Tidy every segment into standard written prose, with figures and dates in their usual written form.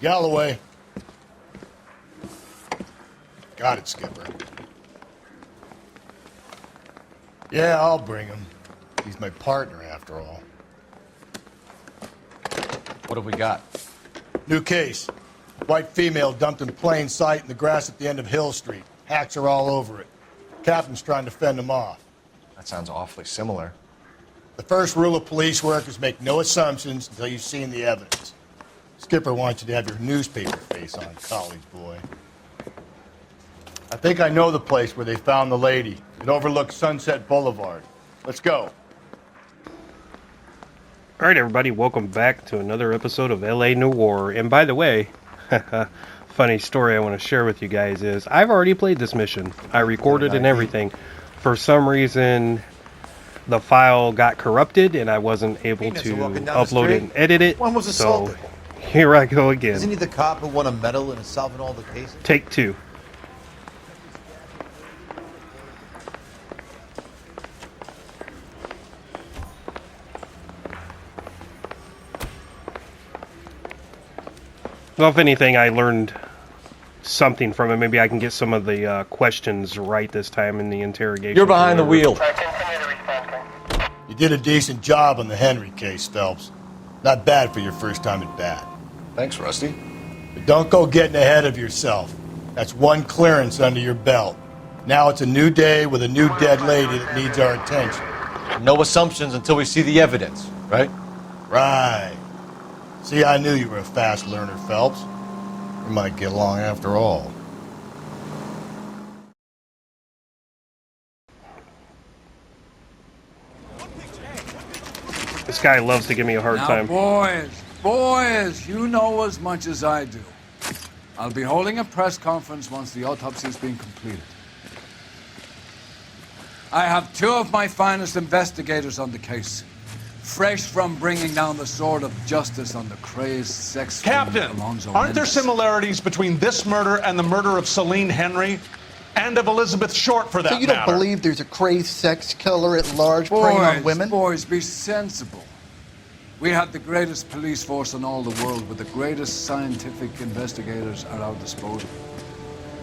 Galloway. Got it, Skipper. Yeah, I'll bring him. He's my partner, after all. What have we got? New case. White female dumped in plain sight in the grass at the end of Hill Street. Hacks are all over it. Captain's trying to fend them off. That sounds awfully similar. The first rule of police work is make no assumptions until you've seen the evidence. Skipper wants you to have your newspaper face on, college boy. I think I know the place where they found the lady. It overlooks Sunset Boulevard. Let's go. All right, everybody, welcome back to another episode of LA Noire. And by the way, funny story I want to share with you guys is I've already played this mission. I recorded and everything. For some reason, the file got corrupted and I wasn't able to upload it and edit it. One was assaulted. So here I go again. Isn't he the cop who won a medal in solving all the cases? Take two. Well, if anything, I learned something from it. Maybe I can get some of the questions right this time in the interrogation. You're behind the wheel. You did a decent job on the Henry case, Phelps. Not bad for your first time at bat. Thanks, Rusty. But don't go getting ahead of yourself. That's one clearance under your belt. Now it's a new day with a new dead lady that needs our attention. No assumptions until we see the evidence, right? Right. See, I knew you were a fast learner, Phelps. We might get along after all. This guy loves to give me a hard time. Boys, you know as much as I do. I'll be holding a press conference once the autopsy's been completed. I have two of my finest investigators on the case. Fresh from bringing down the sword of justice on the crazed sex Captain, Alonzo aren't there Mendes. similarities between this murder and the murder of Celine Henry? And of Elizabeth Short, for that So you don't matter? believe there's a crazed sex killer at large preying on women? Boys, be sensible. We have the greatest police force in all the world with the greatest scientific investigators at our disposal.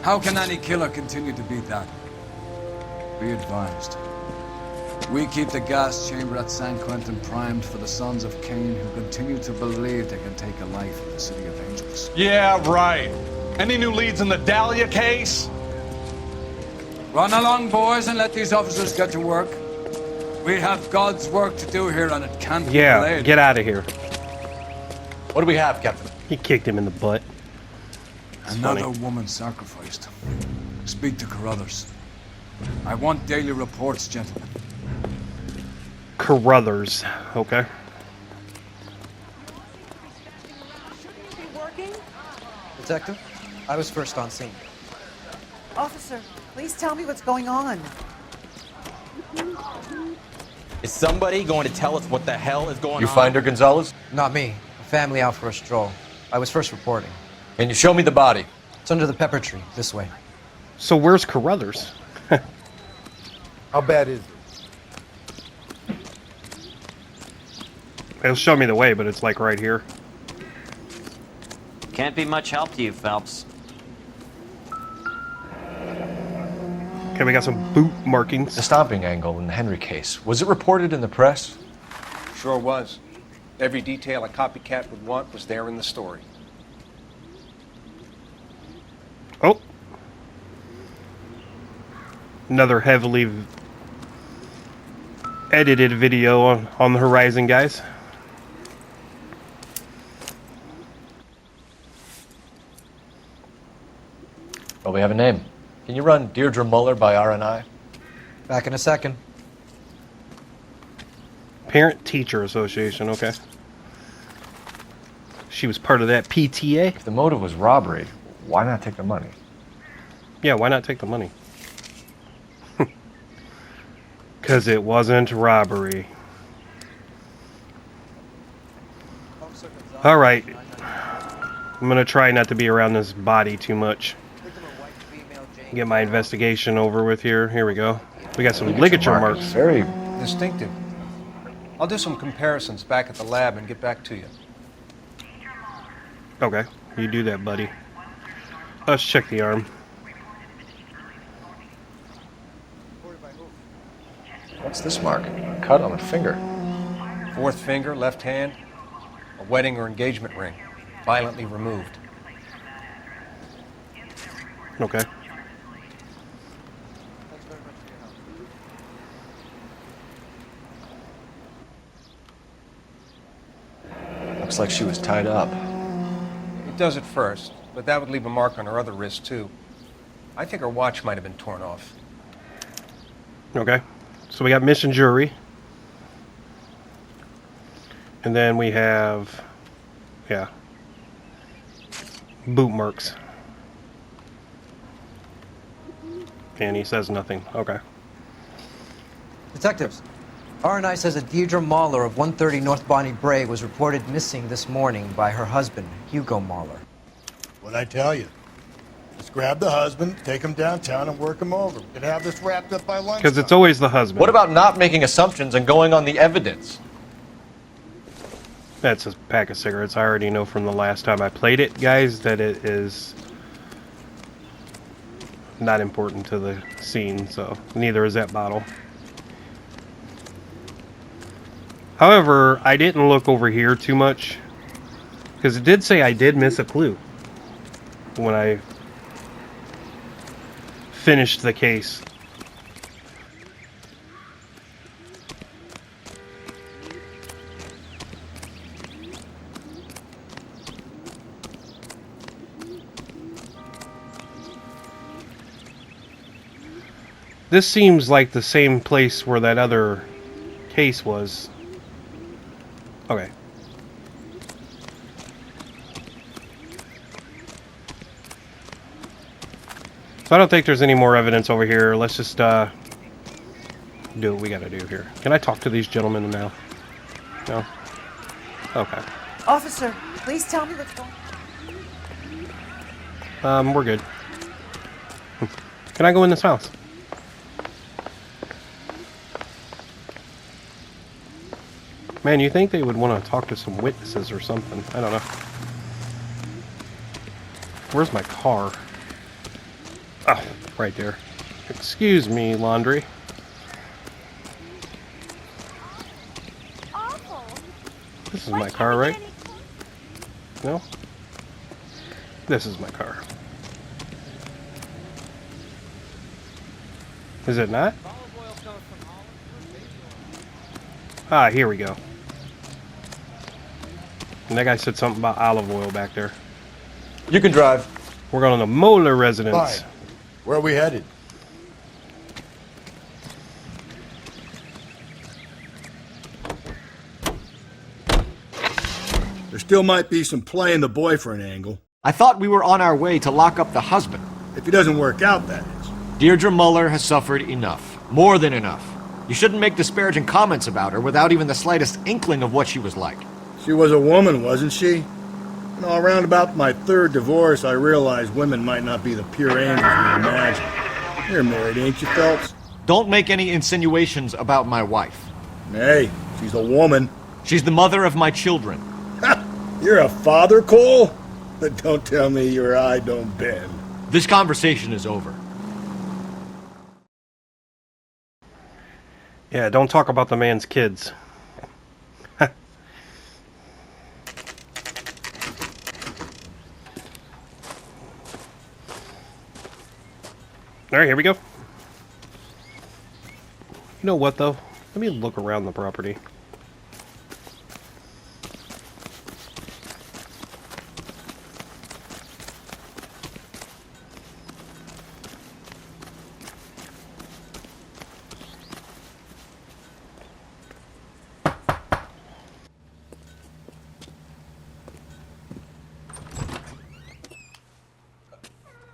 How can any killer continue to beat that? Be advised. We keep the gas chamber at San Quentin primed for the sons of Cain who continue to believe they can take a life in the City of Angels. Yeah, right. Any new leads in the Dahlia case? Run along, boys, and let these officers get to work. We have God's work to do here, and it can't be delayed. Get out of here. What do we have, Captain? He kicked him in the butt. Another woman sacrificed. Speak to Carruthers. I want daily reports, gentlemen. Carruthers. Okay. Detective, I was first on scene. Officer, please tell me what's going on. Is somebody going to tell us what the hell is going on? You find her, Gonzalez? Not me. A family out for a stroll. I was first reporting. Can you show me the body? It's under the pepper tree, this way. So where's Carruthers? How bad is it? It'll show me the way, but it's like right here. Can't be much help to you, Phelps. Okay, we got some boot markings. The stomping angle in the Henry case. Was it reported in the press? Sure was. Every detail a copycat would want was there in the story. Oh. Another heavily edited video on the horizon, guys. Well, we have a name. Can you run Deirdre Muller by RNI? Back in a second. Parent-Teacher Association, okay. She was part of that PTA? If the motive was robbery, why not take the money? Yeah, why not take the money? Because it wasn't robbery. Alright. I'm going to try not to be around this body too much. Get my investigation over with here. Here we go. We got some ligature marks. Very Distinctive. I'll do some comparisons back at the lab and get back to you. Okay, you do that, buddy. Let's check the arm. What's this mark? A cut on the finger. Fourth finger, left hand, a wedding or engagement ring, violently removed. Okay. Looks like she was tied up. It does at first, but that would leave a mark on her other wrist, too. I think her watch might have been torn off. Okay. So we got mission jewelry. And then we have, yeah, boot marks. And he says nothing. Okay. Detectives, R&I says that Deirdre Mahler of 130 North Bonnie Brae was reported missing this morning by her husband, Hugo Mahler. What'd I tell you? Just grab the husband, take him downtown, and work him over. We could have this wrapped up by lunchtime. Because it's always the husband. What about not making assumptions and going on the evidence? That's a pack of cigarettes. I already know from the last time I played it, guys, that it is not important to the scene, so neither is that bottle. However, I didn't look over here too much, because it did say I did miss a clue when I finished the case. This seems like the same place where that other case was. Okay. So I don't think there's any more evidence over here. Let's just do what we gotta do here. Can I talk to these gentlemen now? No? Okay. Officer, please tell me what's going on. We're good. Can I go in this house? Man, you think they would want to talk to some witnesses or something. I don't know. Where's my car? Oh, right there. Excuse me, laundry. This is my car, right? No? This is my car. Is it not? Ah, here we go. And that guy said something about olive oil back there. You can drive. We're going to the Moeller residence. Fine. Where are we headed? There still might be some play in the boyfriend angle. I thought we were on our way to lock up the husband. If he doesn't work out, that is. Deirdre Muller has suffered enough. More than enough. You shouldn't make disparaging comments about her without even the slightest inkling of what she was like. She was a woman, wasn't she? You know, around about my third divorce, I realized women might not be the pure angels we imagine. You're married, ain't you, Phelps? Don't make any insinuations about my wife. Hey, she's a woman. She's the mother of my children. You're a father, Cole? But don't tell me your eye don't bend. This conversation is over. Yeah, don't talk about the man's kids. Alright, here we go. You know what, though? Let me look around the property.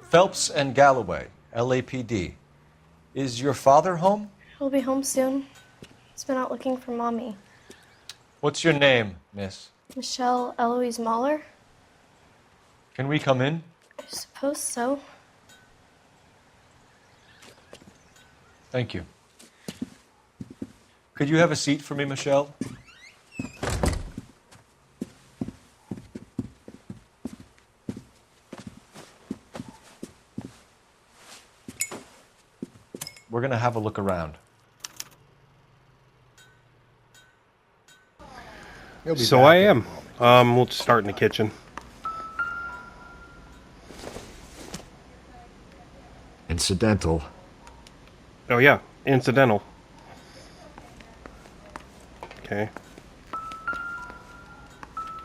Phelps and Galloway, LAPD. Is your father home? He'll be home soon. He's been out looking for Mommy. What's your name, miss? Michelle Eloise Mahler? Can we come in? I suppose so. Thank you. Could you have a seat for me, Michelle? We're going to have a look around. So I am. We'll just start in the kitchen. Incidental. Oh yeah, incidental. Okay.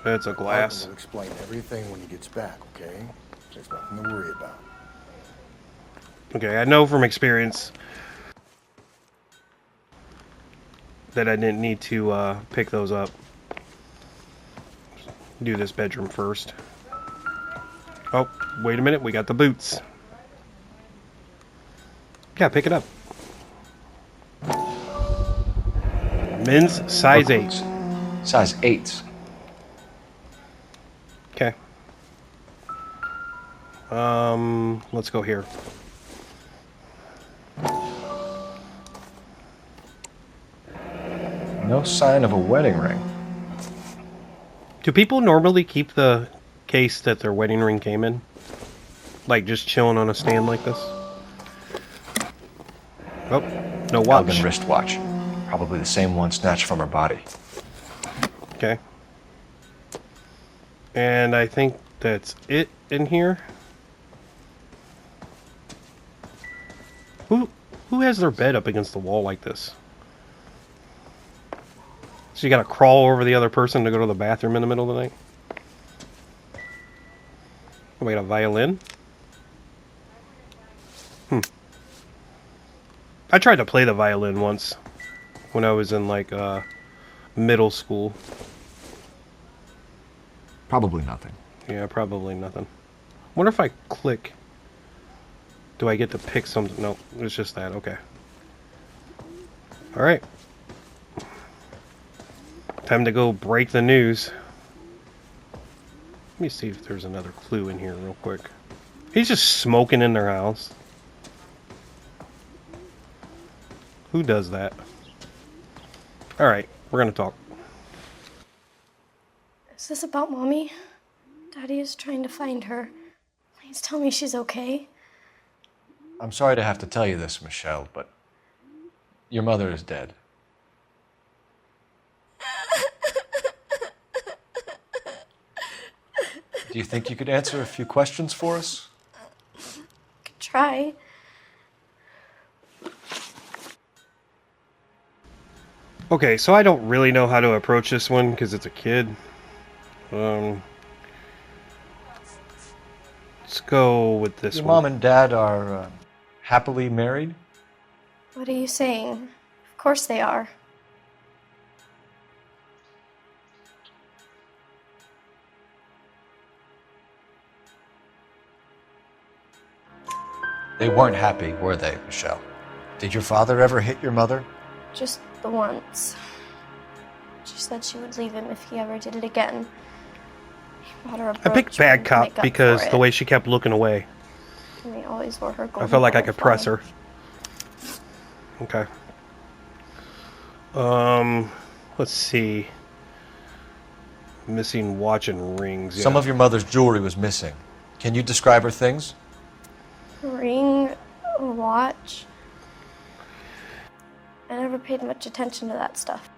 That's a glass. Will explain everything when he gets back, okay? There's nothing to worry about. Okay, I know from experience that I didn't need to pick those up. Do this bedroom first. Oh, wait a minute, we got the boots. Yeah, pick it up. Men's size 8. Size 8. Okay. Let's go here. No sign of a wedding ring. Do people normally keep the case that their wedding ring came in? Like just chilling on a stand like this? Oh, no watch. Alvin wristwatch. Probably the same one snatched from her body. Okay. And I think that's it in here. Who has their bed up against the wall like this? So you gotta crawl over the other person to go to the bathroom in the middle of the night? Oh, we got a violin? I tried to play the violin once when I was in like middle school. Probably nothing. Yeah, probably nothing. Wonder if I click, do I get to pick something? No, it's just that. Okay. Alright. Time to go break the news. Let me see if there's another clue in here real quick. He's just smoking in their house. Who does that? Alright, we're gonna talk. Is this about Mommy? Daddy is trying to find her. Please tell me she's okay. I'm sorry to have to tell you this, Michelle, but your mother is dead. Do you think you could answer a few questions for us? Could try. Okay, so I don't really know how to approach this one because it's a kid. Let's go with this Your one. mom and dad are happily married? What are you saying? Of course they are. They weren't happy, were they, Michelle? Did your father ever hit your mother? Just the once. She said she would leave him if he ever did it again. He bought her a I picked brooch bad to cop make up because for the it. way she kept looking away. And they always wore her I golden felt like I could butterfly. press her. Okay. Let's see. Missing watch and rings. Some yeah. of your mother's jewelry was missing. Can you describe her things? A ring, a watch. I never paid much attention to that stuff.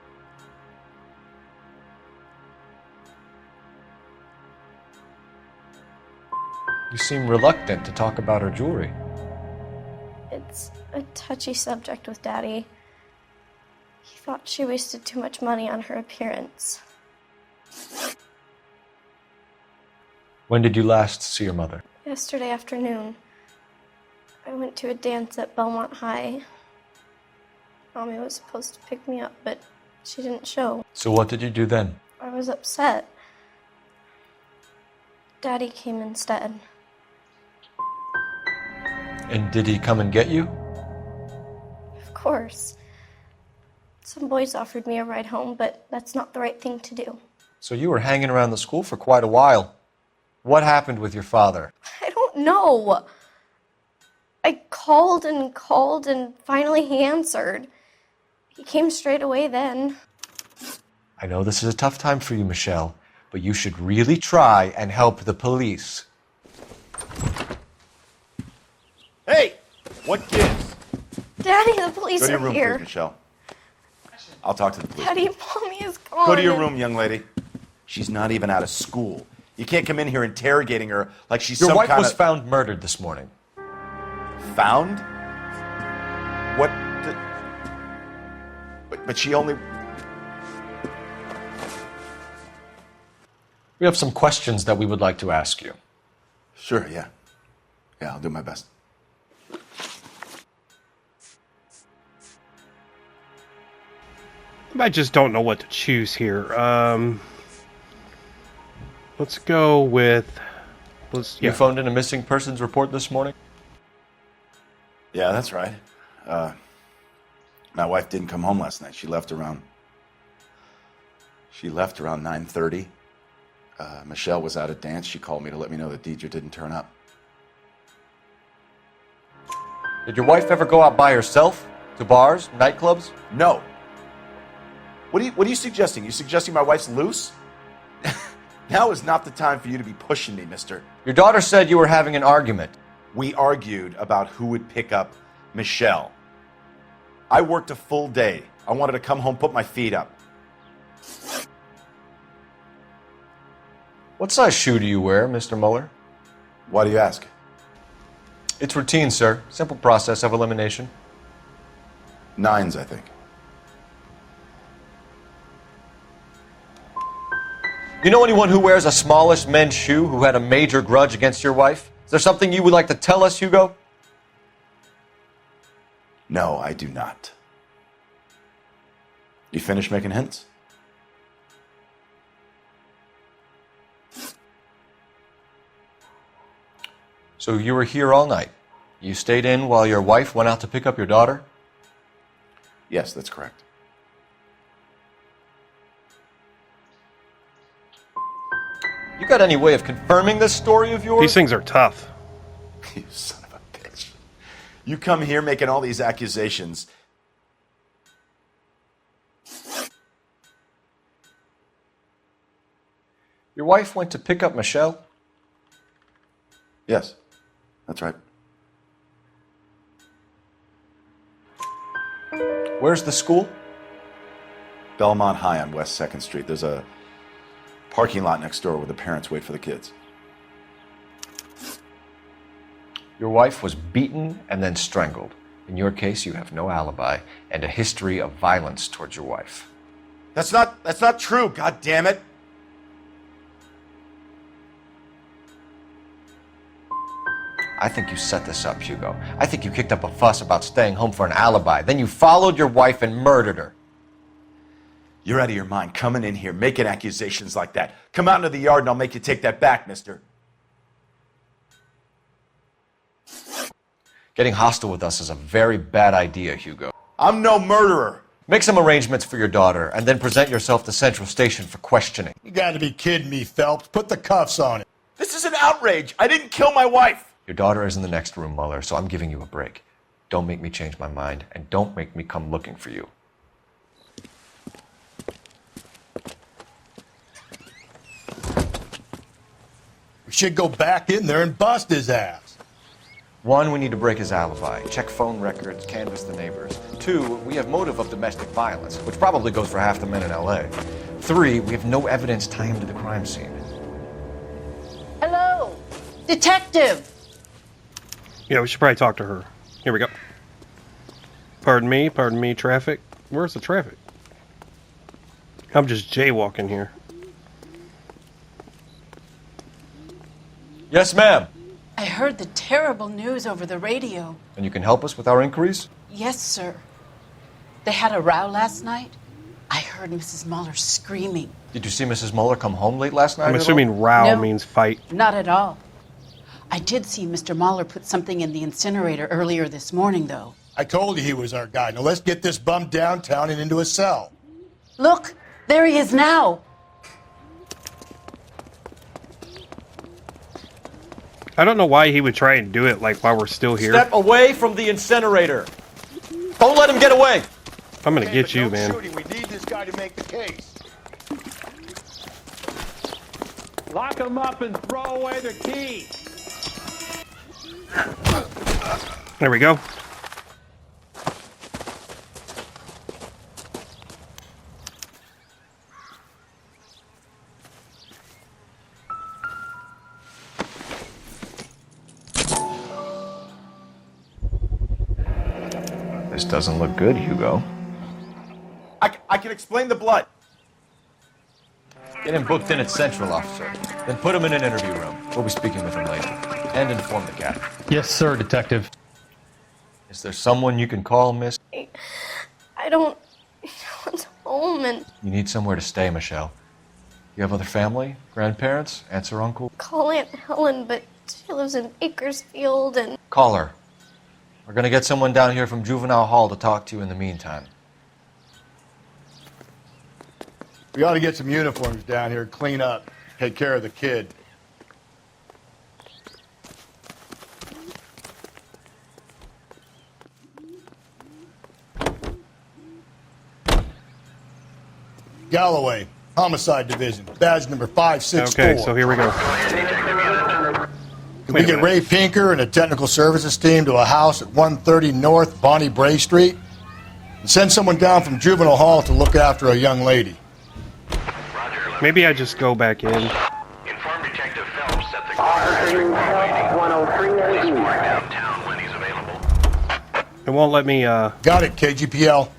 You seem reluctant to talk about her jewelry. It's a touchy subject with Daddy. He thought she wasted too much money on her appearance. When did you last see your mother? Yesterday afternoon, I went to a dance at Belmont High. Mommy was supposed to pick me up, but she didn't show. So what did you do then? I was upset. Daddy came instead. And did he come and get you? Of course. Some boys offered me a ride home, but that's not the right thing to do. So you were hanging around the school for quite a while. What happened with your father? I don't know. I called and finally he answered. He came straight away then. I know this is a tough time for you, Michelle, but you should really try and help the police. Hey! What gives? Daddy, the police Go to your are room, here. please, Michelle. I'll talk to the police. Daddy, Mommy is gone. Go to your room, young lady. She's not even out of school. You can't come in here interrogating her like she's Your some wife kind was of... found murdered this morning. Found? What the... But she only... We have some questions that we would like to ask you. Sure, yeah. Yeah, I'll do my best. I just don't know what to choose here. Let's go with... You phoned in a missing persons report this morning? Yeah, that's right. My wife didn't come home last night. She left around 9:30. Michelle was out at dance. She called me to let me know that Deidre didn't turn up. Did your wife ever go out by herself? To bars, nightclubs? No. What are you suggesting? You suggesting my wife's loose? Now is not the time for you to be pushing me, mister. Your daughter said you were having an argument. We argued about who would pick up Michelle. I worked a full day. I wanted to come home, put my feet up. What size shoe do you wear, Mr. Mueller? Why do you ask? It's routine, sir. Simple process of elimination. 9s, I think. You know anyone who wears a smallish men's shoe who had a major grudge against your wife? Is there something you would like to tell us, Hugo? No, I do not. You finished making hints? So you were here all night. You stayed in while your wife went out to pick up your daughter? Yes, that's correct. You got any way of confirming this story of yours? These things are tough. You son of a bitch. You come here making all these accusations. Your wife went to pick up Michelle? Yes, that's right. Where's the school? Belmont High on West 2nd Street. There's a parking lot next door where the parents wait for the kids. Your wife was beaten and then strangled. In your case, you have no alibi and a history of violence towards your wife. That's not true, god damn it. I think you set this up, Hugo. I think you kicked up a fuss about staying home for an alibi. Then you followed your wife and murdered her. You're out of your mind coming in here making accusations like that. Come out into the yard and I'll make you take that back, mister. Getting hostile with us is a very bad idea, Hugo. I'm no murderer. Make some arrangements for your daughter and then present yourself to Central Station for questioning. You gotta be kidding me, Phelps. Put the cuffs on it. This is an outrage. I didn't kill my wife. Your daughter is in the next room, Mueller, so I'm giving you a break. Don't make me change my mind, and don't make me come looking for you. We should go back in there and bust his ass. 1, we need to break his alibi. Check phone records, canvass the neighbors. 2, we have motive of domestic violence, which probably goes for half the men in L.A. 3, we have no evidence tying him to the crime scene. Hello, detective. Yeah, we should probably talk to her. Here we go. Pardon me, traffic. Where's the traffic? I'm just jaywalking here. Yes, ma'am. I heard the terrible news over the radio. And you can help us with our inquiries? Yes, sir. They had a row last night. I heard Mrs. Mueller screaming. Did you see Mrs. Mueller come home late last night? I'm assuming row means fight. Not at all. I did see Mr. Mahler put something in the incinerator earlier this morning, though. I told you he was our guy. Now let's get this bum downtown and into a cell. Look, there he is now. I don't know why he would try and do it like while we're still here. Step away from the incinerator. Don't let him get away. I'm gonna get you, man. Shooting. We need this guy to make the case. Lock him up and throw away the key. There we go. This doesn't look good, Hugo. I can explain the blood. Get him booked in at Central, officer. Then put him in an interview room. We'll be speaking with him later. And inform the captain. Yes, sir, Detective. Is there someone you can call, miss? I don't want home and You need somewhere to stay, Michelle. You have other family? Grandparents? Aunts or uncle? call Aunt Helen, but she lives in Bakersfield and Call her. We're gonna get someone down here from Juvenile Hall to talk to you in the meantime. We ought to get some uniforms down here, clean up, take care of the kid. Galloway, Homicide Division, badge number 564. Okay, so here we go. Can we get Ray Pinker and a technical services team to a house at 130 North Bonnie Bray Street? And send someone down from Juvenile Hall to look after a young lady. Maybe I just go back in. Inform Detective Phelps that the coroner is requesting police park downtown when he's available. It won't let me, Got it, KGPL.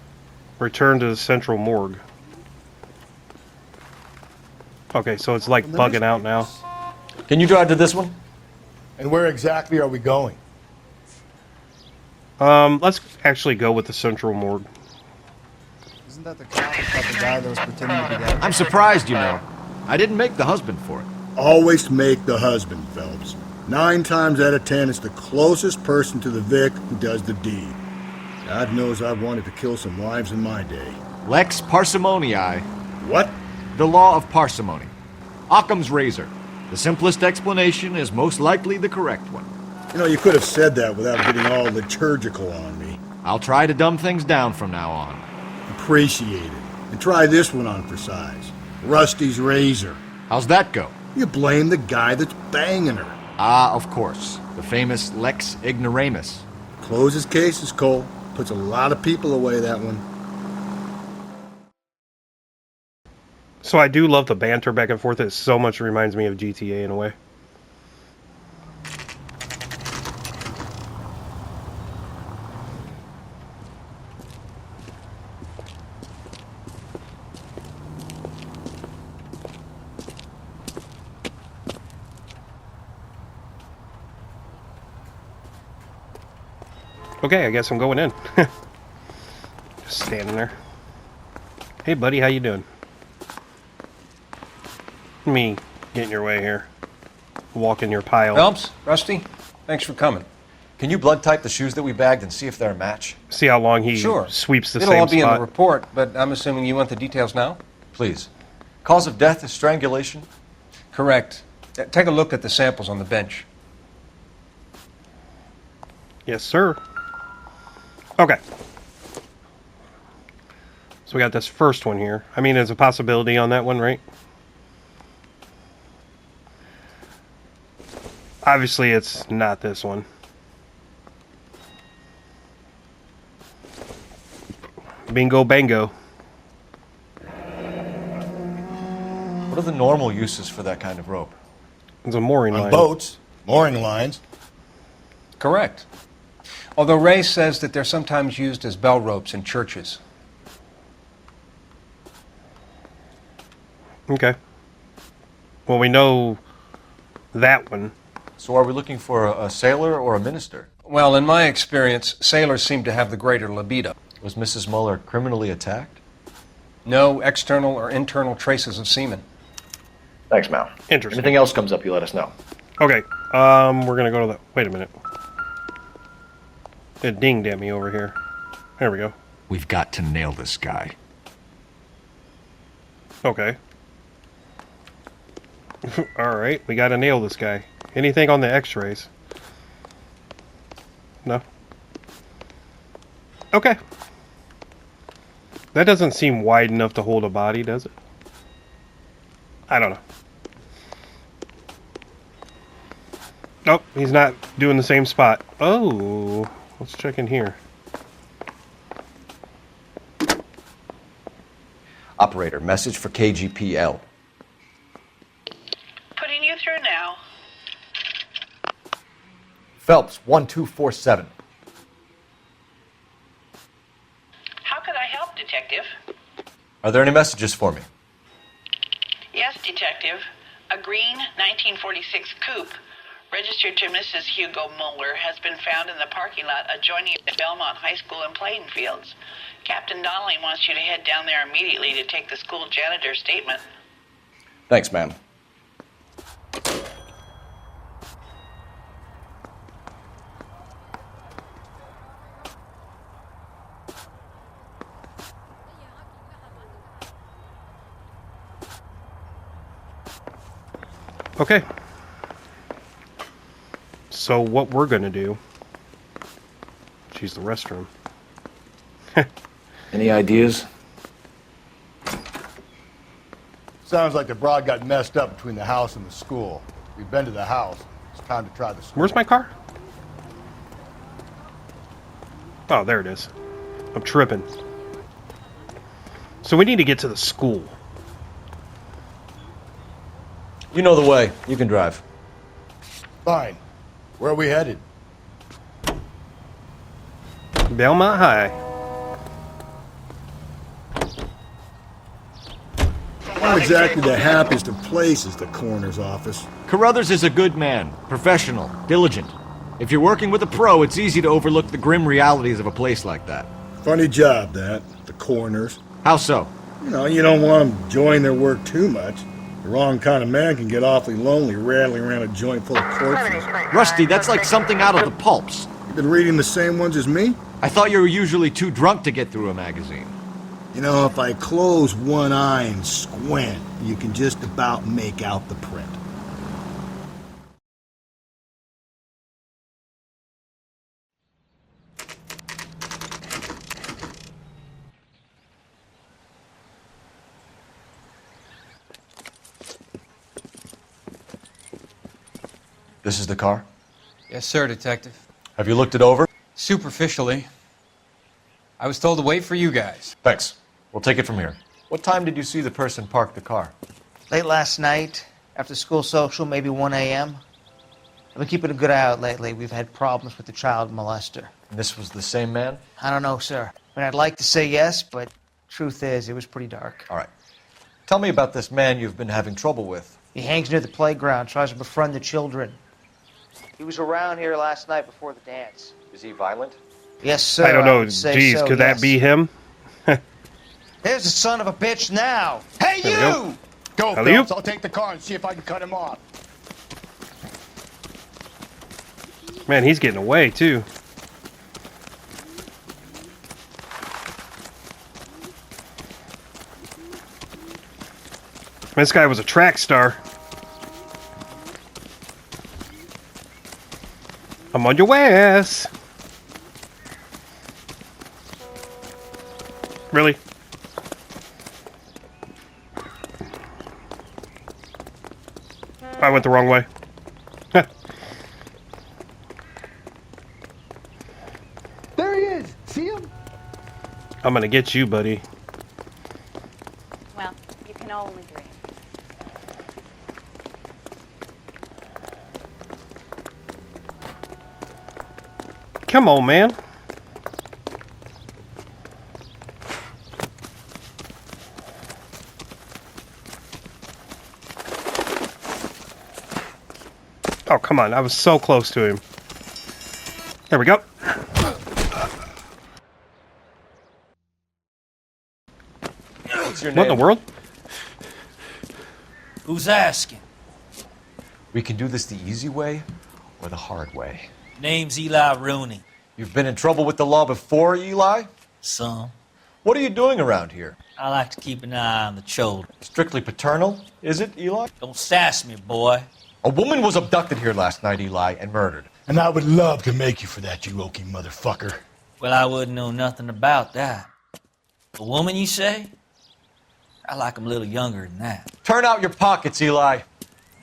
return to the central morgue. Okay, so it's like bugging out now. Can you drive to this one? And where exactly are we going? Let's actually go with the central morgue. Isn't that the cop about the guy that was pretending to be dead? I'm surprised, you know. I didn't make the husband for it. Always make the husband, Phelps. 9 times out of 10, it's the closest person to the Vic who does the deed. God knows I've wanted to kill some wives in my day. Lex parsimoniae. What? The law of parsimony. Occam's razor. The simplest explanation is most likely the correct one. You know, you could have said that without getting all liturgical on me. I'll try to dumb things down from now on. Appreciate it. And try this one on for size. Rusty's razor. How's that go? You blame the guy that's banging her. Ah, of course. The famous Lex ignoramus. Closes cases, Cole. Puts a lot of people away, that one. So I do love the banter back and forth. It so much reminds me of GTA in a way. Okay, I guess I'm going in. Just standing there. Hey, buddy, how you doing? Let me get in your way here. Walk in your pile. Phelps, Rusty, thanks for coming. Can you blood type the shoes that we bagged and see if they're a match? See how long he Sure. sweeps the It'll same all be in spot. the report, but I'm assuming you want the details now? Please. Cause of death is strangulation? Correct. Take a look at the samples on the bench. Yes, sir. Okay. So we got this first one here. I mean, there's a possibility on that one, right? Obviously, it's not this one. Bingo bango. What are the normal uses for that kind of rope? It's a mooring On line. boats, mooring lines. Correct. Although Ray says that they're sometimes used as bell ropes in churches. Okay. Well, we know that one. So are we looking for a sailor or a minister? Well, in my experience, sailors seem to have the greater libido. Was Mrs. Muller criminally attacked? No external or internal traces of semen. Thanks, Mal. Interesting. Anything else comes up, you let us know. Okay. We're gonna go to the... Wait a minute. It dinged at me over here. There we go. We've got to nail this guy. Okay. Alright, we gotta nail this guy. Anything on the x-rays? No? Okay. That doesn't seem wide enough to hold a body, does it? I don't know. Nope, he's not doing the same spot. Oh, let's check in here. Operator, message for KGPL. Putting you through now. Phelps, 1247. How could I help, Detective? Are there any messages for me? Yes, Detective. A green 1946 coupe, registered to Mrs. Hugo Muller, has been found in the parking lot adjoining the Belmont High School and playing fields. Captain Donnelly wants you to head down there immediately to take the school janitor's statement. Thanks, ma'am. Okay. So what we're gonna do... She's the restroom. Any ideas? Sounds like the broad got messed up between the house and the school. We've been to the house. It's time to try the school. Where's my car? Oh, there it is. I'm tripping. So we need to get to the school. You know the way. You can drive. Fine. Where are we headed? Belmont High. Not exactly the happiest of places, the coroner's office. Carruthers is a good man, professional, diligent. If you're working with a pro, it's easy to overlook the grim realities of a place like that. Funny job, that. The coroner's. How so? You know, you don't want them enjoying their work too much. The wrong kind of man can get awfully lonely rattling around a joint full of corpses. Rusty, that's like something out of the pulps. You been reading the same ones as me? I thought you were usually too drunk to get through a magazine. You know, if I close one eye and squint, you can just about make out the print. This is the car? Yes, sir, Detective. Have you looked it over? Superficially. I was told to wait for you guys. Thanks. We'll take it from here. What time did you see the person park the car? Late last night, after school social, maybe 1 a.m. I've been keeping a good eye out lately. We've had problems with the child molester. And this was the same man? I don't know, sir. I mean, I'd like to say yes, but truth is, it was pretty dark. All right. Tell me about this man you've been having trouble with. He hangs near the playground, tries to befriend the children. He was around here last night before the dance. Is he violent? Yes, sir. I don't know. Jeez, Could that be him? There's the son of a bitch now. Hey, There we you! Go, Alley-oop. Phelps. I'll take the car and see if I can cut him off. Man, he's getting away, too. This guy was a track star. I'm on your ass. Really? I went the wrong way. There he is. See him? I'm gonna get you, buddy. Well, you can only dream. Come on, man. Oh, come on. I was so close to him. There we go. What's your What in name? the world? Who's asking? We can do this the easy way or the hard way. Name's Eli Rooney. You've been in trouble with the law before, Eli? Some. What are you doing around here? I like to keep an eye on the children. Strictly paternal, is it, Eli? Don't sass me, boy. A woman was abducted here last night, Eli, and murdered. And I would love to make you for that, you oaky motherfucker. Well, I wouldn't know nothing about that. A woman, you say? I like 'em a little younger than that. Turn out your pockets, Eli.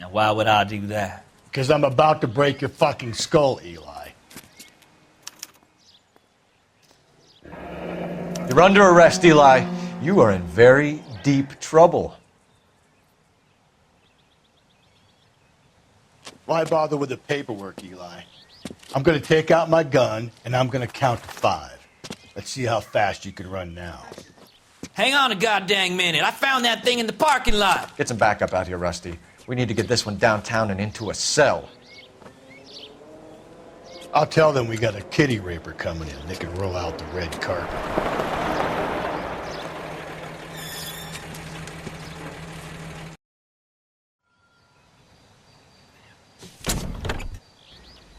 Now, why would I do that? Because I'm about to break your fucking skull, Eli. You're under arrest, Eli. You are in very deep trouble. Why bother with the paperwork, Eli? I'm going to take out my gun, and I'm going to count to 5. Let's see how fast you can run now. Hang on a goddamn minute. I found that thing in the parking lot. Get some backup out here, Rusty. We need to get this one downtown and into a cell. I'll tell them we got a kitty raper coming in. They can roll out the red carpet.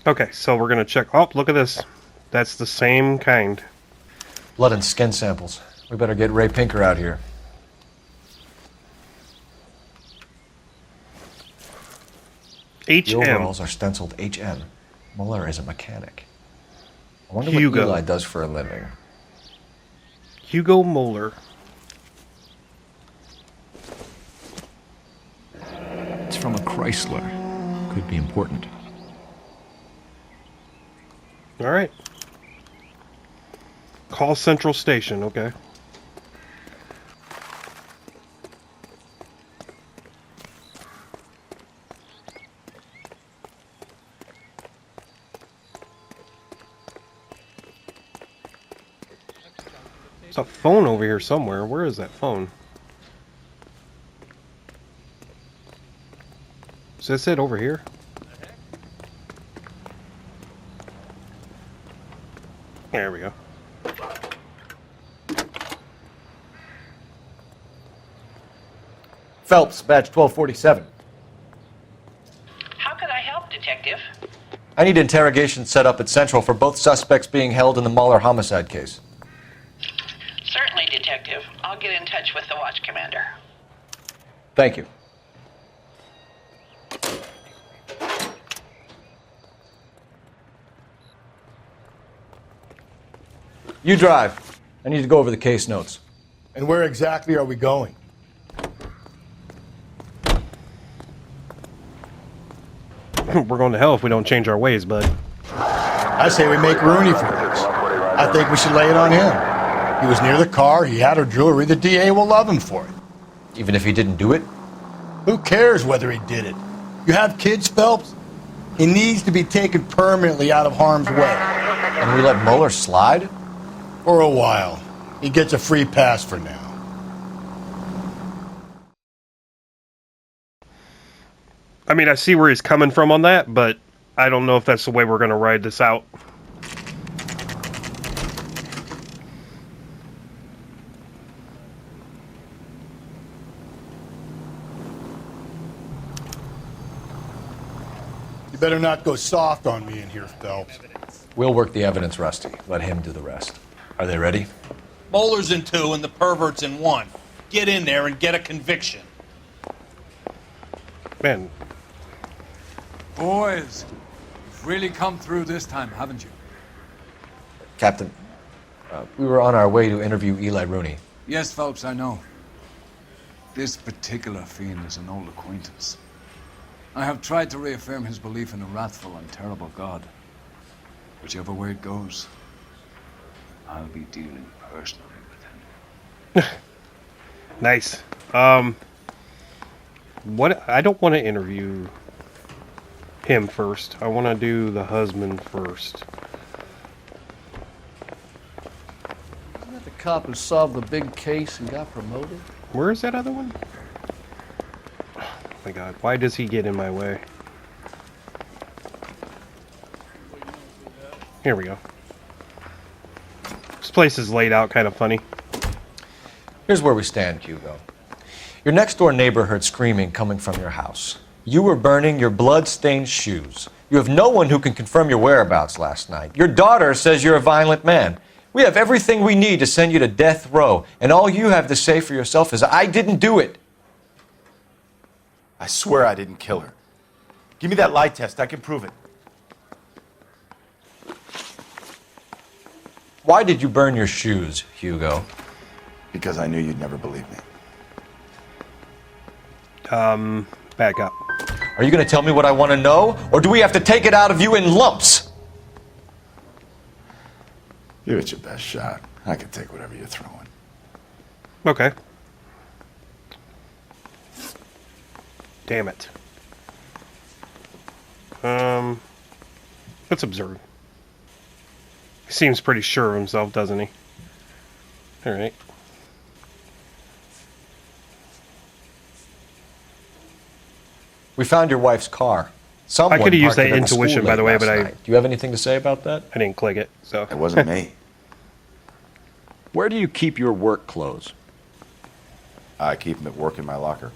Okay, so we're gonna check. Oh, look at this. That's the same kind. Blood and skin samples. We better get Ray Pinker out here. HM. The overalls are stenciled HM. Muller is a mechanic. I wonder Hugo. what Eli does for a living. Hugo Moeller. It's from a Chrysler. Could be important. All right. Call Central Station, okay. There's a phone over here somewhere. Where is that phone? Is this it over here? There we go. Phelps, badge 1247. How could I help, Detective? I need interrogation set up at Central for both suspects being held in the Muller homicide case. Certainly, Detective. I'll get in touch with the watch commander. Thank you. You drive. I need to go over the case notes. And where exactly are we going? We're going to hell if we don't change our ways, bud. I say we make Rooney for this. I think we should lay it on him. He was near the car, he had her jewelry, the DA will love him for it. Even if he didn't do it? Who cares whether he did it? You have kids, Phelps? He needs to be taken permanently out of harm's way. And we let Muller slide? For a while. He gets a free pass for now. I mean, I see where he's coming from on that, but I don't know if that's the way we're going to ride this out. You better not go soft on me in here, Phelps. We'll work the evidence, Rusty. Let him do the rest. Are they ready? Bowler's in 2 and the pervert's in 1. Get in there and get a conviction. Man. Boys, you've really come through this time, haven't you? Captain, we were on our way to interview Eli Rooney. Yes, Phelps, I know. This particular fiend is an old acquaintance. I have tried to reaffirm his belief in a wrathful and terrible God. Whichever way it goes, I'll be dealing personally with him. Nice. What? I don't want to interview him first. I want to do the husband first. Isn't that the cop who solved the big case and got promoted? Where is that other one? Oh my God, why does he get in my way? Here we go. This place is laid out kind of funny. Here's where we stand, Hugo. Your next door neighbor heard screaming coming from your house. You were burning your blood-stained shoes. You have no one who can confirm your whereabouts last night. Your daughter says you're a violent man. We have everything we need to send you to death row, and all you have to say for yourself is, I didn't do it. I swear I didn't kill her. Give me that lie test. I can prove it. Why did you burn your shoes, Hugo? Because I knew you'd never believe me. Back up. Are you going to tell me what I want to know, or do we have to take it out of you in lumps? Give it your best shot. I can take whatever you're throwing. Okay. Damn it. Let's observe. He seems pretty sure of himself, doesn't he? Alright. We found your wife's car. Someone I could have used parked that it at the intuition, school by the late way, last but night. Do you have anything to say about that? I didn't click it, so. It wasn't me. Where do you keep your work clothes? I keep them at work in my locker.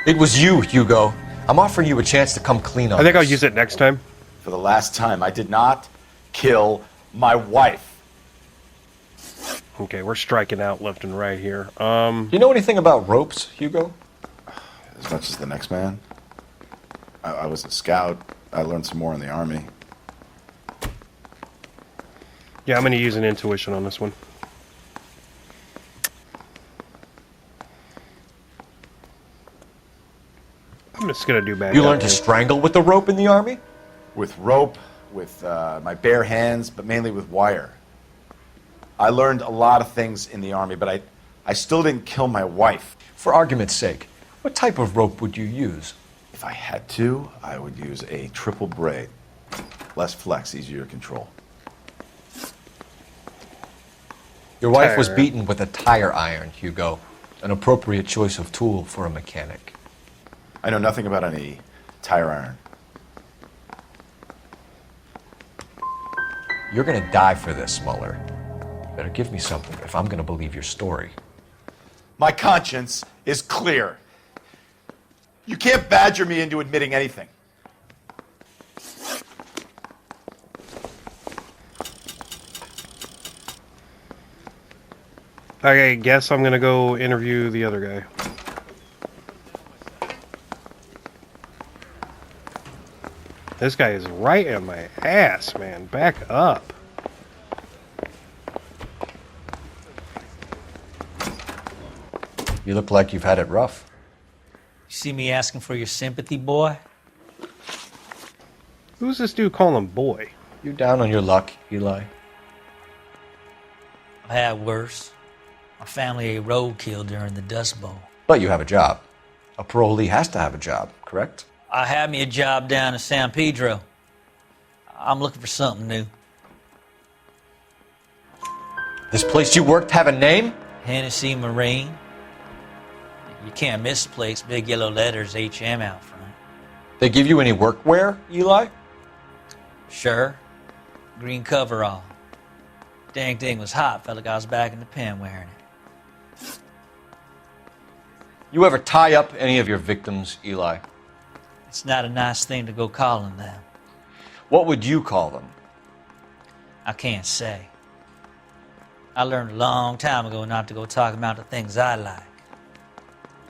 It was you, Hugo. I'm offering you a chance to come clean on I think this. I'll use it next time. For the last time, I did not kill my wife. Okay, we're striking out left and right here. Do you know anything about ropes, Hugo? As much as the next man. I was a scout. I learned some more in the Army. Yeah, I'm going to use an intuition on this one. I'm just going to do bad. You learned to strangle with the rope in the Army? With rope, with my bare hands, but mainly with wire. I learned a lot of things in the Army, but I still didn't kill my wife. For argument's sake, what type of rope would you use? If I had to, I would use a triple braid. Less flex, easier to control. Your wife was Tire. beaten with a tire iron, Hugo. An appropriate choice of tool for a mechanic. I know nothing about any tire iron. You're gonna die for this, Mueller. Better give me something if I'm gonna believe your story. My conscience is clear. You can't badger me into admitting anything. I guess I'm going to go interview the other guy. This guy is right in my ass, man. Back up. You look like you've had it rough. You see me asking for your sympathy, boy? Who's this dude calling boy? You down on your luck, Eli? I've had worse. My family ate roadkill during the Dust Bowl. But you have a job. A parolee has to have a job, correct? I had me a job down in San Pedro. I'm looking for something new. This place you worked have a name? Hennessy Marine. You can't miss the place. Big yellow letters, HM out front. They give you any workwear, Eli? Sure. Green coverall. Dang thing was hot. Felt like I was back in the pen wearing it. You ever tie up any of your victims, Eli? It's not a nice thing to go calling them. What would you call them? I can't say. I learned a long time ago not to go talking about the things I like.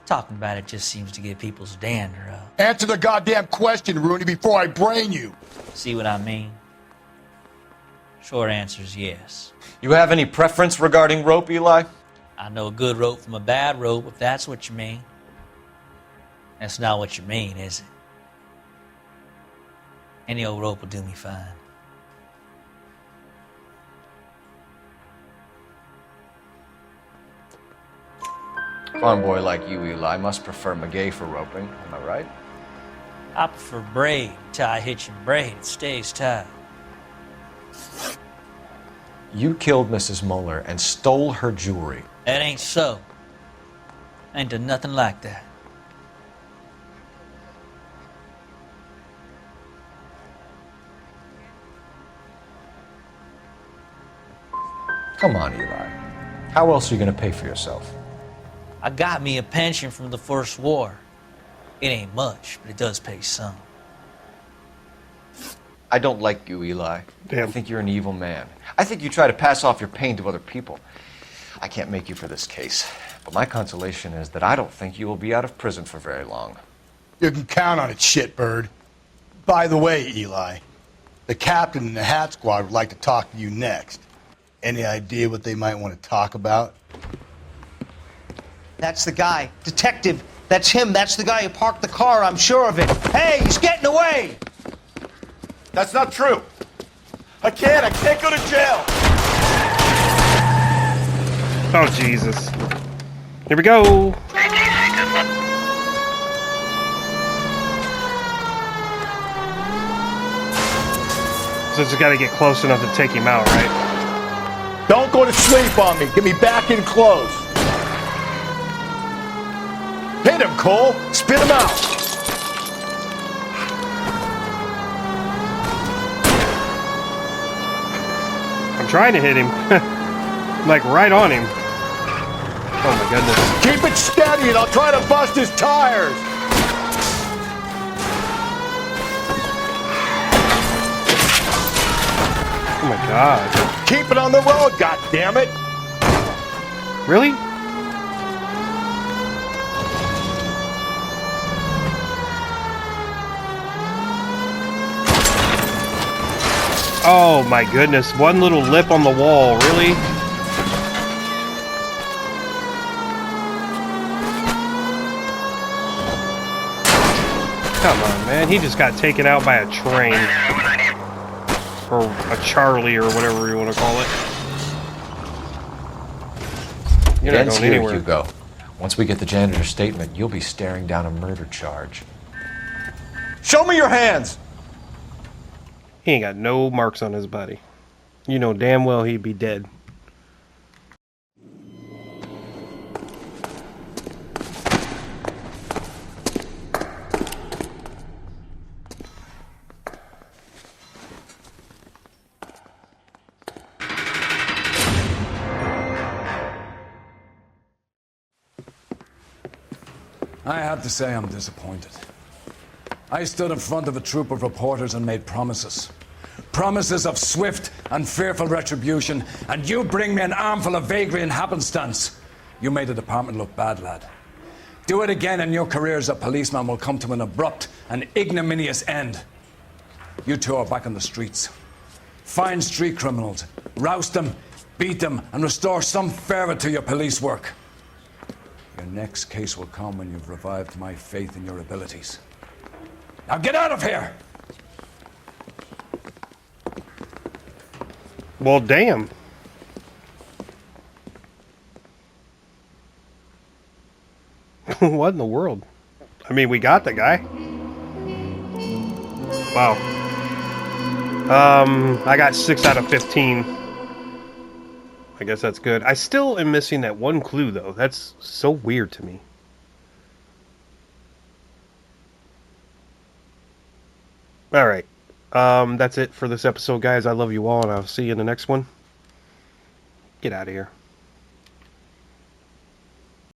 Talking about it just seems to get people's dander up. Answer the goddamn question, Rooney, before I brain you. See what I mean? Short answer is yes. You have any preference regarding rope, Eli? I know a good rope from a bad rope, if that's what you mean. That's not what you mean, is it? Any old rope will do me fine. Farm boy like you, Eli, must prefer McGay for roping. Am I right? I prefer braid. Tie, hitch, and braid. It stays tied. You killed Mrs. Mueller and stole her jewelry. That ain't so. I ain't done nothing like that. Come on, Eli. How else are you going to pay for yourself? I got me a pension from the first war. It ain't much, but it does pay some. I don't like you, Eli. Damn. I think you're an evil man. I think you try to pass off your pain to other people. I can't make you for this case, but my consolation is that I don't think you will be out of prison for very long. You can count on it, shitbird. By the way, Eli, the captain and the Hat Squad would like to talk to you next. Any idea what they might want to talk about? That's the guy. Detective, that's him. That's the guy who parked the car, I'm sure of it. Hey, he's getting away! That's not true. I can't go to jail. Oh, Jesus. Here we go. So just got to get close enough to take him out, right? Don't go to sleep on me. Get me back in close. Hit him, Cole. Spit him out. I'm trying to hit him. Like right on him. Oh my goodness. Keep it steady and I'll try to bust his tires. Oh my God. Keep it on the road, goddammit. Really? Oh my goodness. One little lip on the wall. Really? Come on, man. He just got taken out by a train. Or a Charlie, or whatever you want to call it. You're not going anywhere. Hugo. Once we get the janitor's statement, you'll be staring down a murder charge. Show me your hands. He ain't got no marks on his body. You know damn well he'd be dead. I have to say I'm disappointed. I stood in front of a troop of reporters and made promises. Promises of swift and fearful retribution, and you bring me an armful of vagary and happenstance. You made the department look bad, lad. Do it again and your career as a policeman will come to an abrupt and ignominious end. You two are back on the streets. Find street criminals, roust them, beat them, and restore some fervor to your police work. Your next case will come when you've revived my faith in your abilities. Now get out of here! Well, damn. What in the world? I mean, we got the guy. Wow. I got 6 out of 15. I guess that's good. I still am missing that one clue, though. That's so weird to me. Alright. That's it for this episode, guys. I love you all, and I'll see you in the next one. Get out of here.